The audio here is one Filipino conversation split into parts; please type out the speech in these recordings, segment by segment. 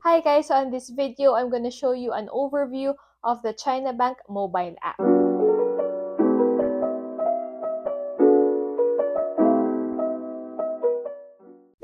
Hi guys, so on this video, I'm going to show you an overview of the Chinabank mobile app.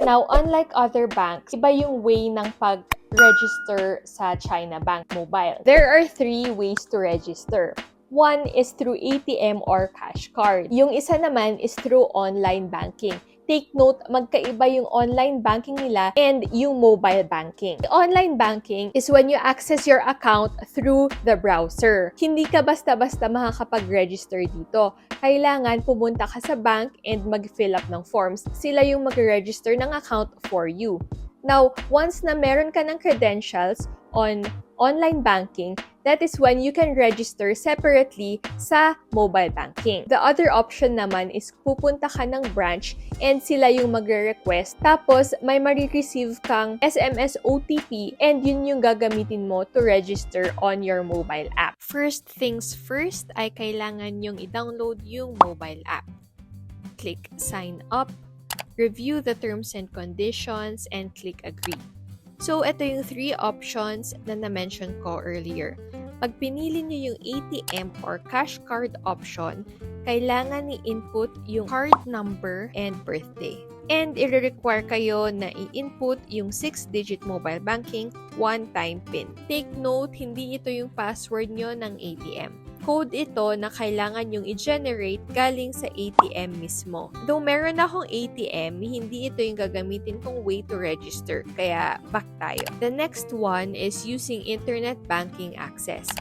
Now, unlike other banks, iba yung way ng pag-register sa Chinabank mobile. There are 3 ways to register. One is through ATM or cash card. Yung isa naman is through online banking. Take note, magkaiba yung online banking nila and yung mobile banking. The online banking is when you access your account through the browser. Hindi ka basta-basta makakapag-register dito. Kailangan pumunta ka sa bank and mag-fill up ng forms. Sila yung mag-register ng account for you. Now, once na meron ka ng credentials on online banking, that is when you can register separately sa mobile banking. The other option naman is pupunta ka ng branch and sila yung magre-request. Tapos, may marireceive kang SMS OTP and yun yung gagamitin mo to register on your mobile app. First things first ay kailangan yung i-download yung mobile app. Click Sign Up, review the terms and conditions, and click Agree. So, ito yung 3 options na na-mention ko earlier. Pag pinili nyo yung ATM or cash card option, kailangan i-input yung card number and birthday. And i-require kayo na i-input yung 6-digit mobile banking one-time PIN. Take note, hindi ito yung password nyo ng ATM. Code ito na kailangan yung i-generate galing sa ATM mismo. Though meron akong ATM, hindi ito yung gagamitin kong way to register. Kaya back tayo. The next one is using internet banking access.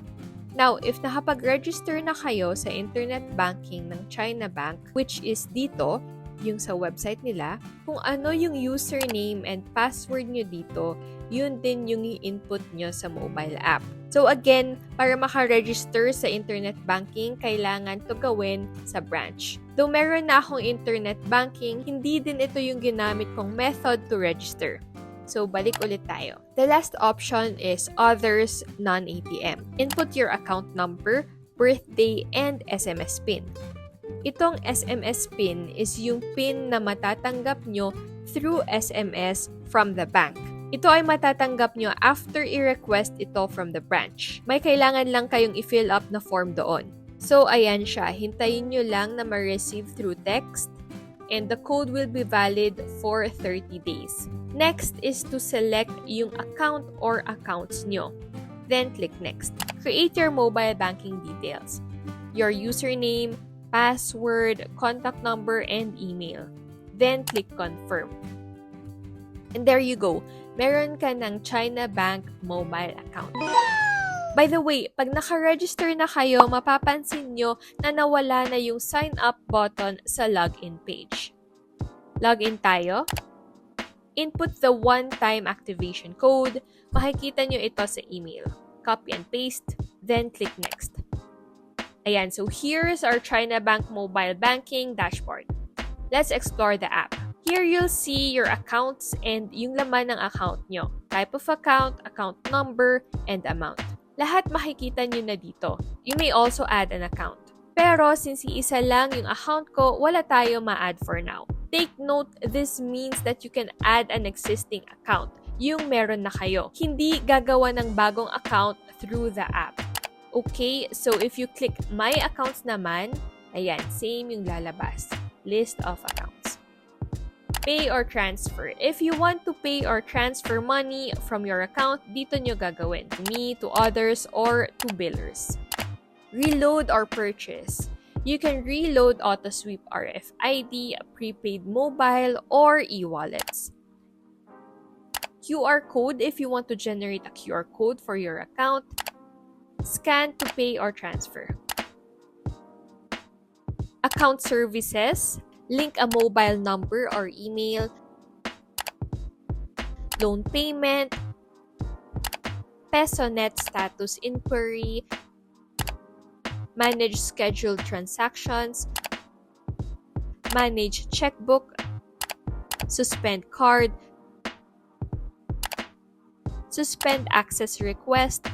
Now, if nakapag-register na kayo sa internet banking ng Chinabank, which is dito, yung sa website nila, kung ano yung username and password nyo dito, yun din yung i-input nyo sa mobile app. So again, para maka-register sa internet banking, kailangan to gawin sa branch. Though meron na akong internet banking, hindi din ito yung ginamit kong method to register. So balik ulit tayo. The last option is Others Non-ATM. Input your account number, birthday, and SMS PIN. Itong SMS PIN is yung PIN na matatanggap nyo through SMS from the bank. Ito ay matatanggap nyo after i-request ito from the branch. May kailangan lang kayong i-fill up na form doon. So, ayan siya. Hintayin nyo lang na ma-receive through text and the code will be valid for 30 days. Next is to select yung account or accounts nyo. Then, click Next. Create your mobile banking details. Your username, password, contact number, and email. Then, click Confirm. And there you go. Meron ka ng Chinabank mobile account. By the way, pag naka-register na kayo, mapapansin nyo na nawala na yung sign up button sa login page. Login tayo. Input the one-time activation code. Makikita nyo ito sa email. Copy and paste, then click Next. Ayan, so here's our Chinabank mobile banking dashboard. Let's explore the app. Here you'll see your accounts and yung laman ng account nyo. Type of account, account number, and amount. Lahat makikita nyo na dito. You may also add an account. Pero since isa lang yung account ko, wala tayo ma-add for now. Take note, this means that you can add an existing account, yung meron na kayo. Hindi gagawa ng bagong account through the app. Okay, so if you click My Accounts naman, ayan, same yung lalabas. List of accounts. Pay or transfer. If you want to pay or transfer money from your account, dito nyo gagawin. To me, to others, or to billers. Reload or purchase. You can reload AutoSweep RFID, prepaid mobile, or e-wallets. QR code if you want to generate a QR code for your account. Scan to pay or transfer. Account services. Link a mobile number or email. Loan payment. PesoNet status inquiry. Manage scheduled transactions. Manage checkbook. Suspend card. Suspend access request.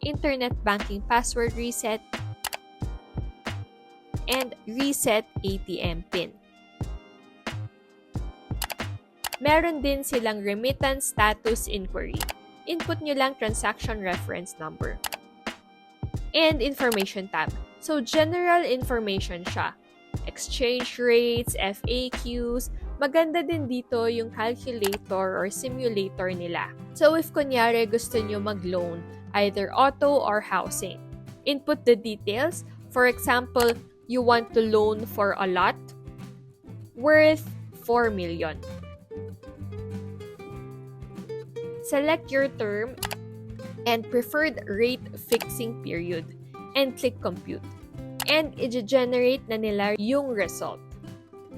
Internet banking password reset. And reset ATM PIN. Meron din silang remittance status inquiry. Input nyo lang transaction reference number. And information tab. So, general information siya. Exchange rates, FAQs. Maganda din dito yung calculator or simulator nila. So, if kunyari gusto nyo mag-loan, either auto or housing, input the details. For example, you want to loan for a lot worth 4 million. Select your term and preferred rate fixing period and click compute. And i-generate na nila yung result.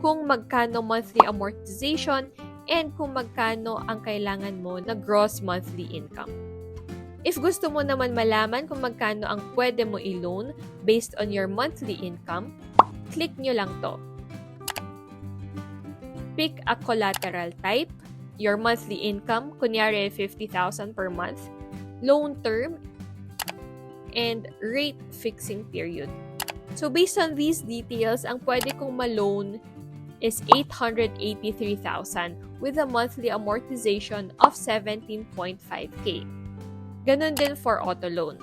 Kung magkano monthly amortization and kung magkano ang kailangan mo na gross monthly income. If gusto mo naman malaman kung magkano ang pwede mo i-loan based on your monthly income, click nyo lang to. Pick a collateral type, your monthly income, kunyari 50,000 per month, loan term, and rate fixing period. So based on these details, ang pwede kong ma-loan is 883,000 with a monthly amortization of 17.5K. Ganon din for auto loan.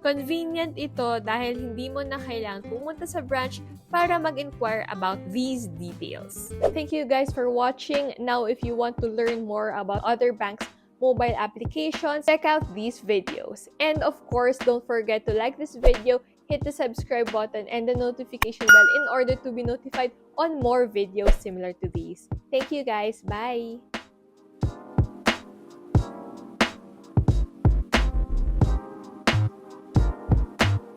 Convenient ito dahil hindi mo na kailangan pumunta sa branch para mag-inquire about these details. Thank you guys for watching. Now, if you want to learn more about other banks' mobile applications, check out these videos. And of course, don't forget to like this video, hit the subscribe button and the notification bell in order to be notified on more videos similar to these. Thank you guys. Bye!